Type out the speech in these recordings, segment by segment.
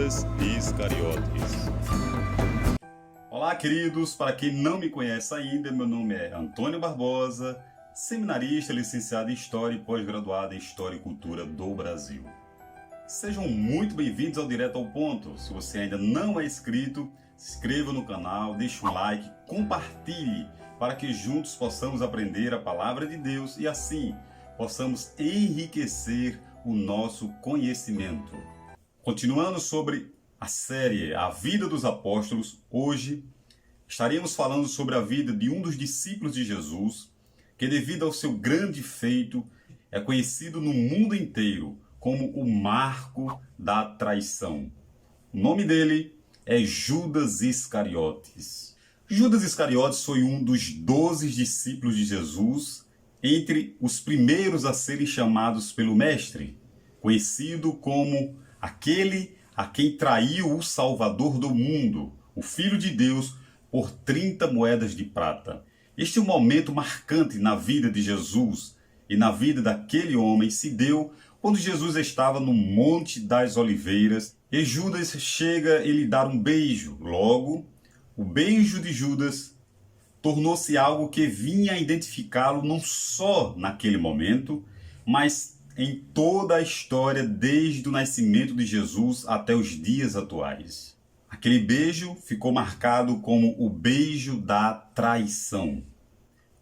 Judas Iscariotes. Olá, queridos! Para quem não me conhece ainda, meu nome é Antônio Barbosa, seminarista, licenciado em História e pós-graduado em História e Cultura do Brasil. Sejam muito bem-vindos ao Direto ao Ponto. Se você ainda não é inscrito, se inscreva no canal, deixe um like, compartilhe para que juntos possamos aprender a Palavra de Deus e assim possamos enriquecer o nosso conhecimento. Continuando sobre a série A Vida dos Apóstolos, hoje estaremos falando sobre a vida de um dos discípulos de Jesus, que devido ao seu grande feito é conhecido no mundo inteiro como o marco da traição. O nome dele é Judas Iscariotes. Judas Iscariotes foi um dos 12 discípulos de Jesus, entre os primeiros a serem chamados pelo Mestre, conhecido como aquele a quem traiu o Salvador do mundo, o Filho de Deus, por 30 moedas de prata. Este momento marcante na vida de Jesus e na vida daquele homem se deu quando Jesus estava no Monte das Oliveiras e Judas chega e lhe dá um beijo. Logo, o beijo de Judas tornou-se algo que vinha a identificá-lo não só naquele momento, mas em toda a história desde o nascimento de Jesus até os dias atuais. Aquele beijo ficou marcado como o beijo da traição.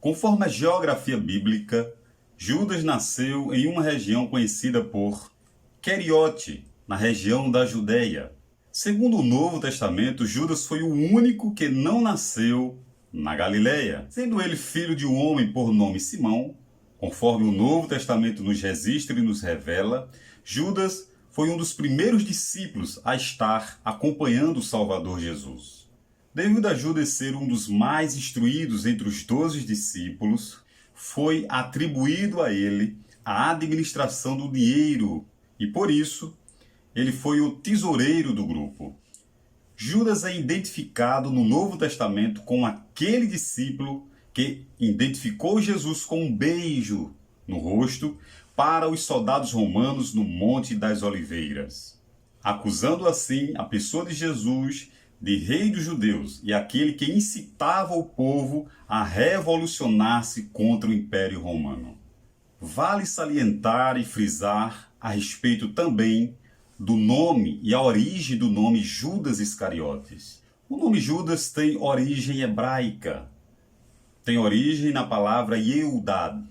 Conforme a geografia bíblica, Judas nasceu em uma região conhecida por Queriote, na região da Judéia. Segundo o Novo Testamento, Judas foi o único que não nasceu na Galileia, sendo ele filho de um homem por nome Simão. Conforme o Novo Testamento nos registra e nos revela, Judas foi um dos primeiros discípulos a estar acompanhando o Salvador Jesus. Devido a Judas ser um dos mais instruídos entre os 12 discípulos, foi atribuído a ele a administração do dinheiro e, por isso, ele foi o tesoureiro do grupo. Judas é identificado no Novo Testamento como aquele discípulo que identificou Jesus com um beijo no rosto para os soldados romanos no Monte das Oliveiras, acusando assim a pessoa de Jesus de rei dos judeus e aquele que incitava o povo a revolucionar-se contra o Império Romano. Vale salientar e frisar a respeito também do nome e a origem do nome Judas Iscariotes. O nome Judas tem origem hebraica. Tem origem na palavra Yehudá,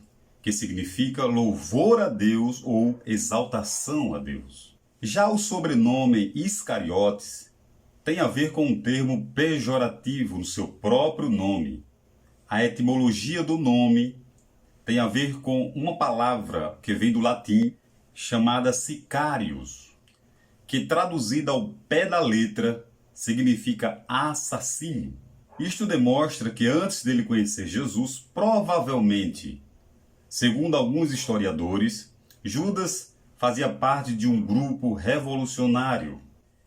que significa louvor a Deus ou exaltação a Deus. Já o sobrenome Iscariotes tem a ver com um termo pejorativo no seu próprio nome. A etimologia do nome tem a ver com uma palavra que vem do latim chamada sicarius, que traduzida ao pé da letra significa assassino. Isto demonstra que antes dele conhecer Jesus, provavelmente, segundo alguns historiadores, Judas fazia parte de um grupo revolucionário.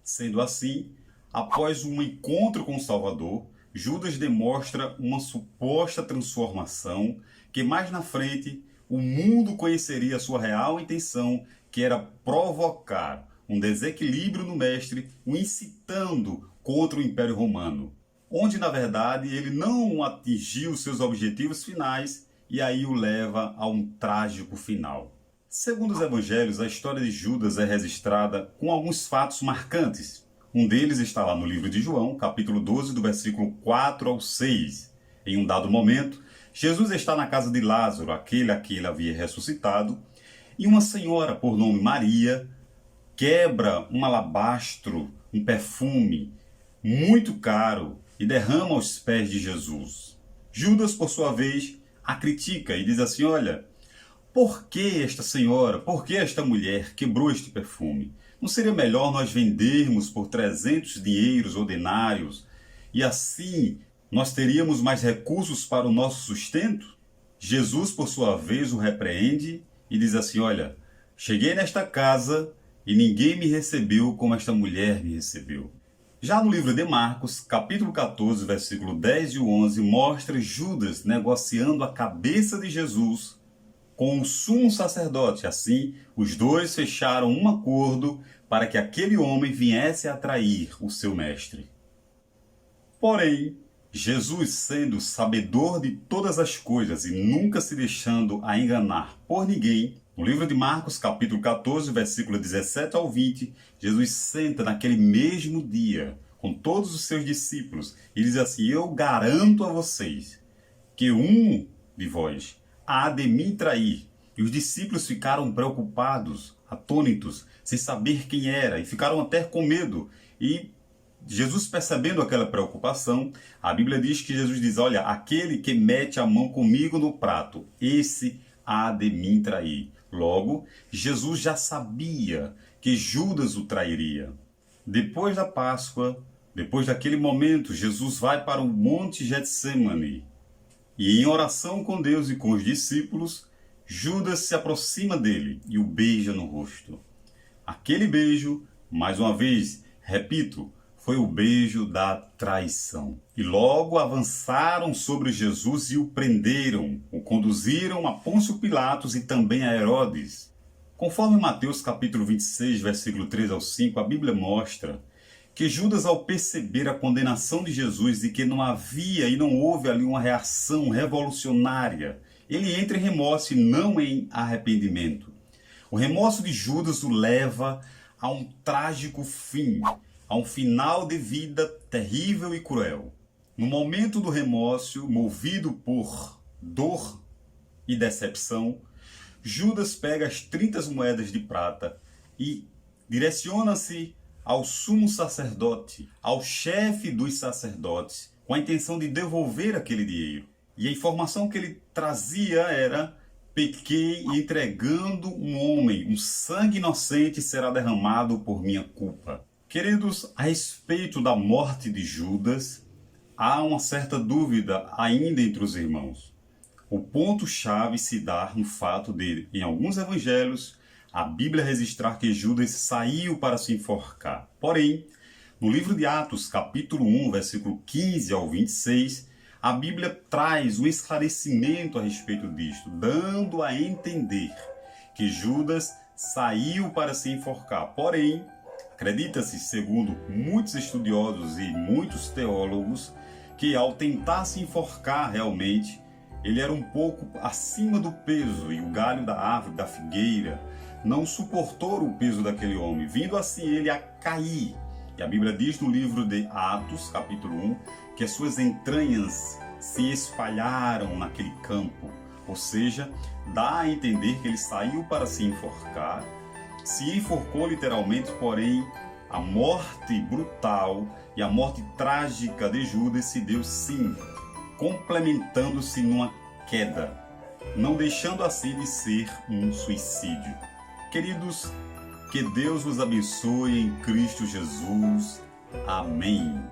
Sendo assim, após um encontro com o Salvador, Judas demonstra uma suposta transformação que mais na frente o mundo conheceria a sua real intenção, que era provocar um desequilíbrio no Mestre, o incitando contra o Império Romano, onde na verdade ele não atingiu seus objetivos finais e aí o leva a um trágico final. Segundo os evangelhos, a história de Judas é registrada com alguns fatos marcantes. Um deles está lá no livro de João, capítulo 12, do versículo 4 ao 6. Em um dado momento, Jesus está na casa de Lázaro, aquele a que ele havia ressuscitado, e uma senhora por nome Maria quebra um alabastro, um perfume muito caro e derrama aos pés de Jesus. Judas, por sua vez, a critica e diz assim: olha, por que esta senhora, por que esta mulher quebrou este perfume? Não seria melhor nós vendermos por 300 dinheiros ou denários e assim nós teríamos mais recursos para o nosso sustento? Jesus, por sua vez, o repreende e diz assim: olha, cheguei nesta casa e ninguém me recebeu como esta mulher me recebeu. Já no livro de Marcos, capítulo 14, versículo 10 e 11, mostra Judas negociando a cabeça de Jesus com o sumo sacerdote. Assim, os dois fecharam um acordo para que aquele homem viesse a trair o seu mestre. Porém, Jesus, sendo sabedor de todas as coisas e nunca se deixando a enganar por ninguém, no livro de Marcos, capítulo 14, versículo 17 ao 20, Jesus senta naquele mesmo dia com todos os seus discípulos e diz assim: eu garanto a vocês que um de vós há de me trair. E os discípulos ficaram preocupados, atônitos, sem saber quem era, e ficaram até com medo. E Jesus, percebendo aquela preocupação, a Bíblia diz que Jesus diz: olha, aquele que mete a mão comigo no prato, esse há de me trair. Logo, Jesus já sabia que Judas o trairia. Depois da Páscoa, depois daquele momento, Jesus vai para o Monte Getsêmani. E em oração com Deus e com os discípulos, Judas se aproxima dele e o beija no rosto. Aquele beijo, mais uma vez, repito, foi o beijo da traição. E logo avançaram sobre Jesus e o prenderam, o conduziram a Pôncio Pilatos e também a Herodes. Conforme Mateus capítulo 26, versículo 3 ao 5, a Bíblia mostra que Judas, ao perceber a condenação de Jesus e que não havia e não houve ali uma reação revolucionária, ele entra em remorso e não em arrependimento. O remorso de Judas o leva a um trágico fim, a um final de vida terrível e cruel. No momento do remorso, movido por dor e decepção, Judas pega as 30 moedas de prata e direciona-se ao sumo sacerdote, ao chefe dos sacerdotes, com a intenção de devolver aquele dinheiro. E a informação que ele trazia era: pequei entregando um homem, um sangue inocente será derramado por minha culpa. Queridos, a respeito da morte de Judas, há uma certa dúvida ainda entre os irmãos. O ponto-chave se dá no fato de, em alguns evangelhos, a Bíblia registrar que Judas saiu para se enforcar. Porém, no livro de Atos, capítulo 1, versículo 15 ao 26, a Bíblia traz um esclarecimento a respeito disto, dando a entender que Judas saiu para se enforcar. Porém, acredita-se, segundo muitos estudiosos e muitos teólogos, que ao tentar se enforcar realmente, ele era um pouco acima do peso e o galho da árvore, da figueira, não suportou o peso daquele homem, vindo assim ele a cair. E a Bíblia diz no livro de Atos, capítulo 1, que as suas entranhas se espalharam naquele campo. Ou seja, dá a entender que ele saiu para se enforcar, se enforcou literalmente, porém a morte brutal e a morte trágica de Judas se deu sim, complementando-se numa queda, não deixando assim de ser um suicídio. Queridos, que Deus vos abençoe em Cristo Jesus. Amém.